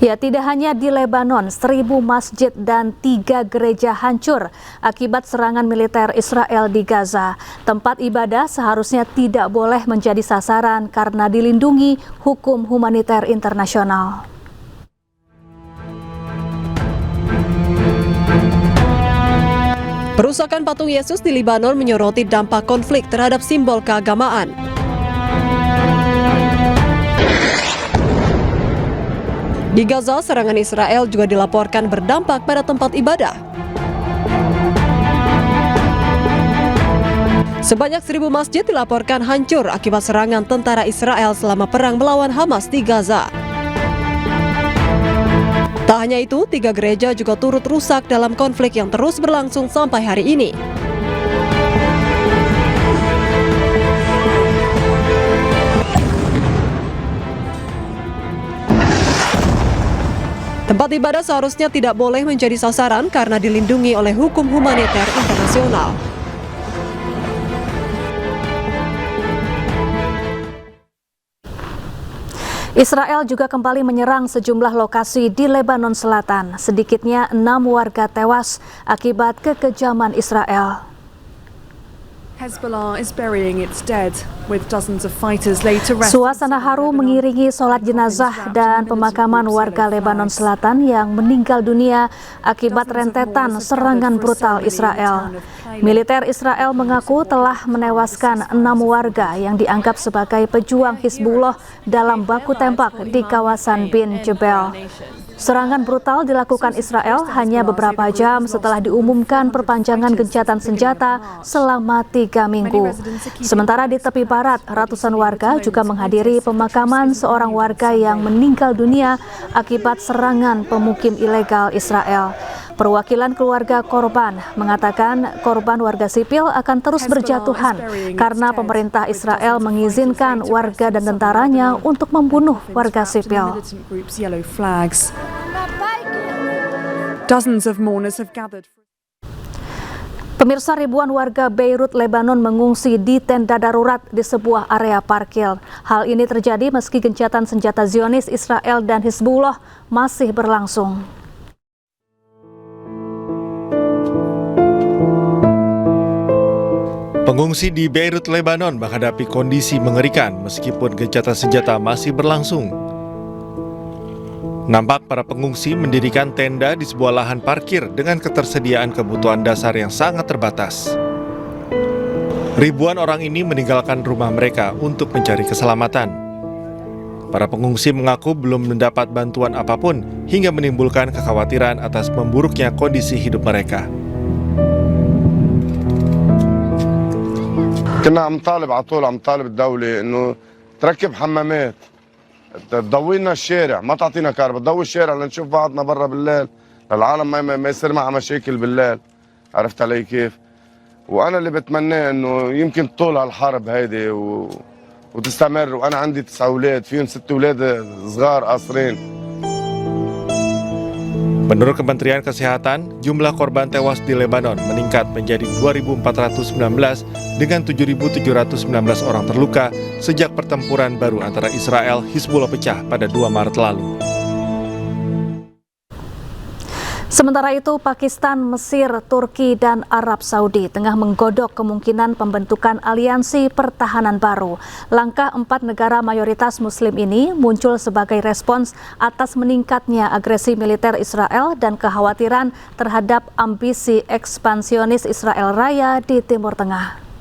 Ya, tidak hanya di Lebanon, 1.000 masjid dan 3 gereja hancur akibat serangan militer Israel di Gaza. Tempat ibadah seharusnya tidak boleh menjadi sasaran karena dilindungi hukum humaniter internasional. Perusakan patung Yesus di Lebanon menyoroti dampak konflik terhadap simbol keagamaan. Di Gaza, serangan Israel juga dilaporkan berdampak pada tempat ibadah. Sebanyak 1.000 masjid dilaporkan hancur akibat serangan tentara Israel selama perang melawan Hamas di Gaza. Tak hanya itu, 3 gereja juga turut rusak dalam konflik yang terus berlangsung sampai hari ini. Tempat ibadah seharusnya tidak boleh menjadi sasaran karena dilindungi oleh hukum humaniter internasional. Israel juga kembali menyerang sejumlah lokasi di Lebanon Selatan. Sedikitnya 6 warga tewas akibat kekejaman Israel. Hezbollah is burying its dead, with dozens of fighters laid to rest. Suasana haru mengiringi sholat jenazah dan pemakaman warga Lebanon Selatan yang meninggal dunia akibat rentetan serangan brutal Israel. Militer Israel mengaku telah menewaskan 6 warga yang dianggap sebagai pejuang Hizbullah dalam baku tembak di kawasan Bin Jebel. Serangan brutal dilakukan Israel hanya beberapa jam setelah diumumkan perpanjangan gencatan senjata selama 3 minggu. Sementara di tepi barat, ratusan warga juga menghadiri pemakaman seorang warga yang meninggal dunia akibat serangan pemukim ilegal Israel. Perwakilan keluarga korban mengatakan korban warga sipil akan terus berjatuhan karena pemerintah Israel mengizinkan warga dan tentaranya untuk membunuh warga sipil. Dozens of mourners have gathered. Pemirsa, ribuan warga Beirut, Lebanon mengungsi di tenda darurat di sebuah area parkir. Hal ini terjadi meski gencatan senjata Zionis Israel dan Hizbullah masih berlangsung. Pengungsi di Beirut, Lebanon menghadapi kondisi mengerikan meskipun gencatan senjata masih berlangsung. Nampak para pengungsi mendirikan tenda di sebuah lahan parkir dengan ketersediaan kebutuhan dasar yang sangat terbatas. Ribuan orang ini meninggalkan rumah mereka untuk mencari keselamatan. Para pengungsi mengaku belum mendapat bantuan apapun hingga menimbulkan kekhawatiran atas memburuknya kondisi hidup mereka. كنا عم طالب الدولة إنه تركب حمامات تضوي لنا الشارع ما تعطينا كهرباء تضوي الشارع لنشوف بعضنا برا بالليل للعالم ما يصير معها مشاكل بالليل عرفت علي كيف وأنا اللي بتمناه إنه يمكن طول هالحرب هيدي وتستمر وأنا عندي 9 أولاد فيهم 6 أولاد صغار قاصرين. Menurut Kementerian Kesehatan, jumlah korban tewas di Lebanon meningkat menjadi 2.419 dengan 7.719 orang terluka sejak pertempuran baru antara Israel Hizbullah pecah pada 2 Maret lalu. Sementara itu, Pakistan, Mesir, Turki, dan Arab Saudi tengah menggodok kemungkinan pembentukan aliansi pertahanan baru. Langkah 4 negara mayoritas Muslim ini muncul sebagai respons atas meningkatnya agresi militer Israel dan kekhawatiran terhadap ambisi ekspansionis Israel Raya di Timur Tengah.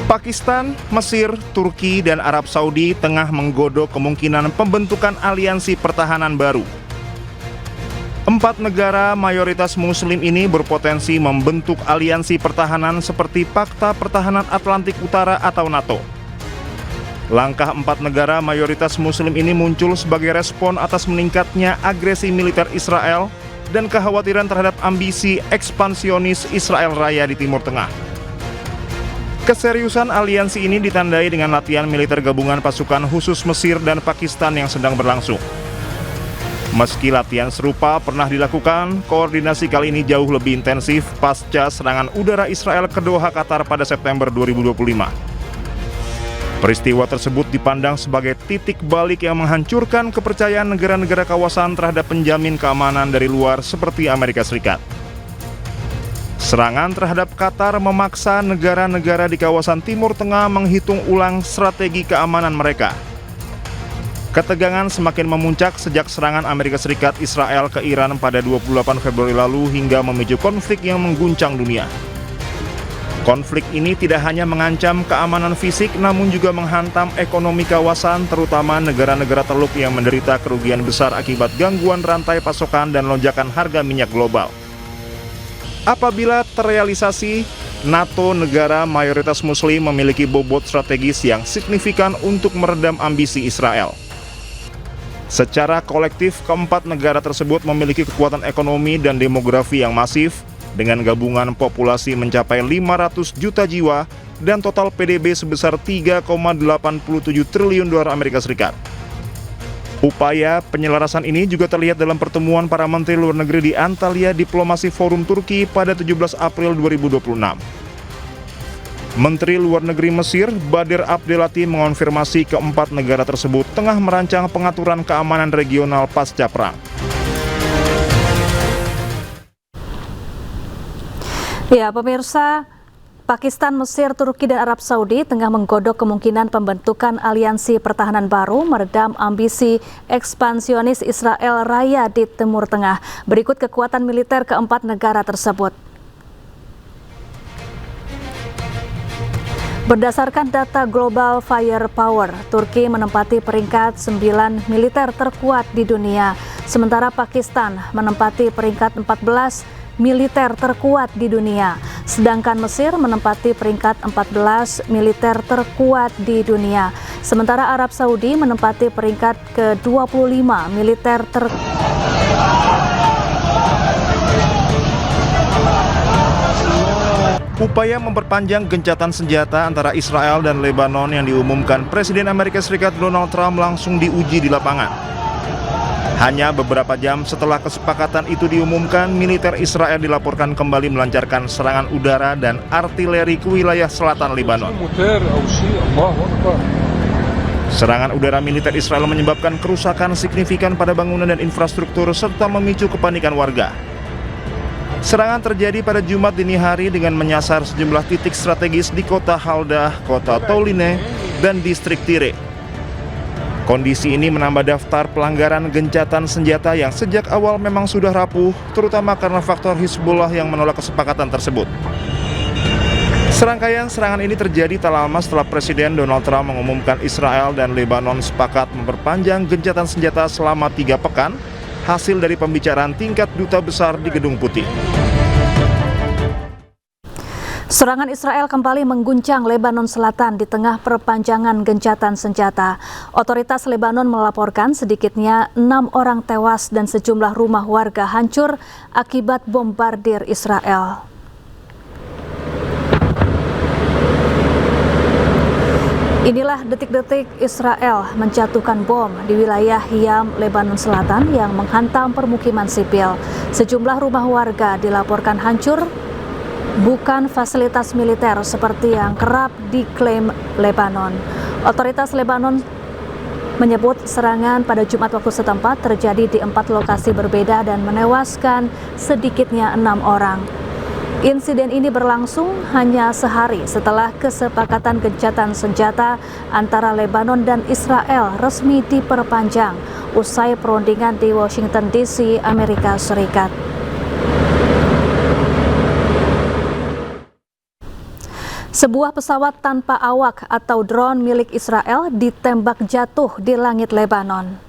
Pakistan, Mesir, Turki, dan Arab Saudi tengah menggodok kemungkinan pembentukan aliansi pertahanan baru. 4 negara mayoritas Muslim ini berpotensi membentuk aliansi pertahanan seperti Pakta Pertahanan Atlantik Utara atau NATO. Langkah 4 negara mayoritas Muslim ini muncul sebagai respon atas meningkatnya agresi militer Israel dan kekhawatiran terhadap ambisi ekspansionis Israel Raya di Timur Tengah. Keseriusan aliansi ini ditandai dengan latihan militer gabungan pasukan khusus Mesir dan Pakistan yang sedang berlangsung. Meski latihan serupa pernah dilakukan, koordinasi kali ini jauh lebih intensif pasca serangan udara Israel ke Doha, Qatar pada September 2025. Peristiwa tersebut dipandang sebagai titik balik yang menghancurkan kepercayaan negara-negara kawasan terhadap penjamin keamanan dari luar seperti Amerika Serikat. Serangan terhadap Qatar memaksa negara-negara di kawasan Timur Tengah menghitung ulang strategi keamanan mereka. Ketegangan semakin memuncak sejak serangan Amerika Serikat Israel ke Iran pada 28 Februari lalu hingga memicu konflik yang mengguncang dunia. Konflik ini tidak hanya mengancam keamanan fisik namun juga menghantam ekonomi kawasan, terutama negara-negara Teluk yang menderita kerugian besar akibat gangguan rantai pasokan dan lonjakan harga minyak global. Apabila terrealisasi, NATO negara mayoritas Muslim memiliki bobot strategis yang signifikan untuk meredam ambisi Israel. Secara kolektif, keempat negara tersebut memiliki kekuatan ekonomi dan demografi yang masif, dengan gabungan populasi mencapai 500 juta jiwa dan total PDB sebesar 3,87 triliun dolar Amerika Serikat. Upaya penyelarasan ini juga terlihat dalam pertemuan para menteri luar negeri di Antalya Diplomasi Forum Turki pada 17 April 2026. Menteri Luar Negeri Mesir, Badir Abdelati, mengonfirmasi keempat negara tersebut tengah merancang pengaturan keamanan regional pasca perang. Ya, pemirsa, Pakistan, Mesir, Turki, dan Arab Saudi tengah menggodok kemungkinan pembentukan aliansi pertahanan baru meredam ambisi ekspansionis Israel Raya di Timur Tengah. Berikut kekuatan militer keempat negara tersebut. Berdasarkan data Global Firepower, Turki menempati peringkat 9 militer terkuat di dunia, sementara Pakistan menempati peringkat 14 militer terkuat di dunia, sedangkan Mesir menempati peringkat 14 militer terkuat di dunia, sementara Arab Saudi menempati peringkat ke-25 militer Upaya memperpanjang gencatan senjata antara Israel dan Lebanon yang diumumkan Presiden Amerika Serikat Donald Trump langsung diuji di lapangan. Hanya beberapa jam setelah kesepakatan itu diumumkan, militer Israel dilaporkan kembali melancarkan serangan udara dan artileri ke wilayah selatan Lebanon. Serangan udara militer Israel menyebabkan kerusakan signifikan pada bangunan dan infrastruktur serta memicu kepanikan warga. Serangan terjadi pada Jumat dini hari dengan menyasar sejumlah titik strategis di kota Haldah, kota Tauline, dan distrik Tire. Kondisi ini menambah daftar pelanggaran gencatan senjata yang sejak awal memang sudah rapuh, terutama karena faktor Hizbullah yang menolak kesepakatan tersebut. Serangkaian serangan ini terjadi tak lama setelah Presiden Donald Trump mengumumkan Israel dan Lebanon sepakat memperpanjang gencatan senjata selama 3 pekan, hasil dari pembicaraan tingkat duta besar di Gedung Putih. Serangan Israel kembali mengguncang Lebanon Selatan di tengah perpanjangan gencatan senjata. Otoritas Lebanon melaporkan sedikitnya 6 orang tewas dan sejumlah rumah warga hancur akibat bombardir Israel. Inilah detik-detik Israel menjatuhkan bom di wilayah Yam, Lebanon Selatan yang menghantam permukiman sipil. Sejumlah rumah warga dilaporkan hancur, bukan fasilitas militer seperti yang kerap diklaim Lebanon. Otoritas Lebanon menyebut serangan pada Jumat waktu setempat terjadi di 4 lokasi berbeda dan menewaskan sedikitnya 6 orang. Insiden ini berlangsung hanya sehari setelah kesepakatan gencatan senjata antara Lebanon dan Israel resmi diperpanjang usai perundingan di Washington DC, Amerika Serikat. Sebuah pesawat tanpa awak atau drone milik Israel ditembak jatuh di langit Lebanon.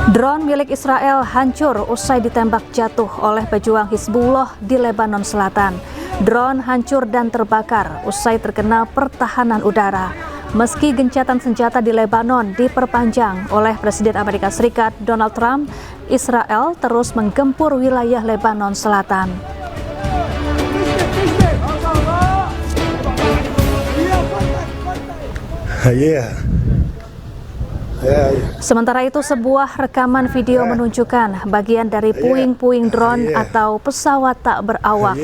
Drone milik Israel hancur usai ditembak jatuh oleh pejuang Hizbullah di Lebanon Selatan. Drone hancur dan terbakar usai terkena pertahanan udara. Meski gencatan senjata di Lebanon diperpanjang oleh Presiden Amerika Serikat Donald Trump, Israel terus menggempur wilayah Lebanon Selatan. Sementara itu, sebuah rekaman video menunjukkan bagian dari puing-puing drone atau pesawat tak berawak.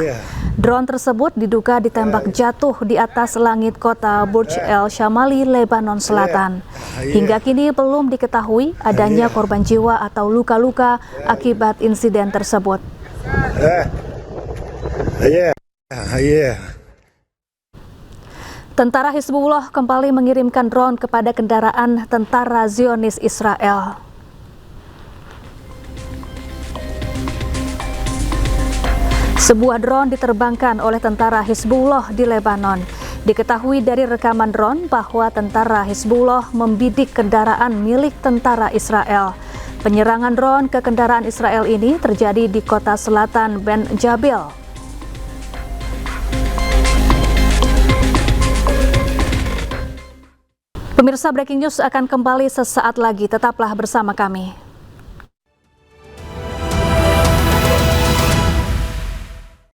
Drone tersebut diduga ditembak jatuh di atas langit kota Burj El Shamali, Lebanon Selatan. Hingga kini belum diketahui adanya korban jiwa atau luka-luka akibat insiden tersebut. Tentara Hizbullah kembali mengirimkan drone kepada kendaraan tentara Zionis Israel. Sebuah drone diterbangkan oleh tentara Hizbullah di Lebanon. Diketahui dari rekaman drone bahwa tentara Hizbullah membidik kendaraan milik tentara Israel. Penyerangan drone ke kendaraan Israel ini terjadi di kota selatan Ben Jabil. Pemirsa, Breaking News akan kembali sesaat lagi. Tetaplah bersama kami.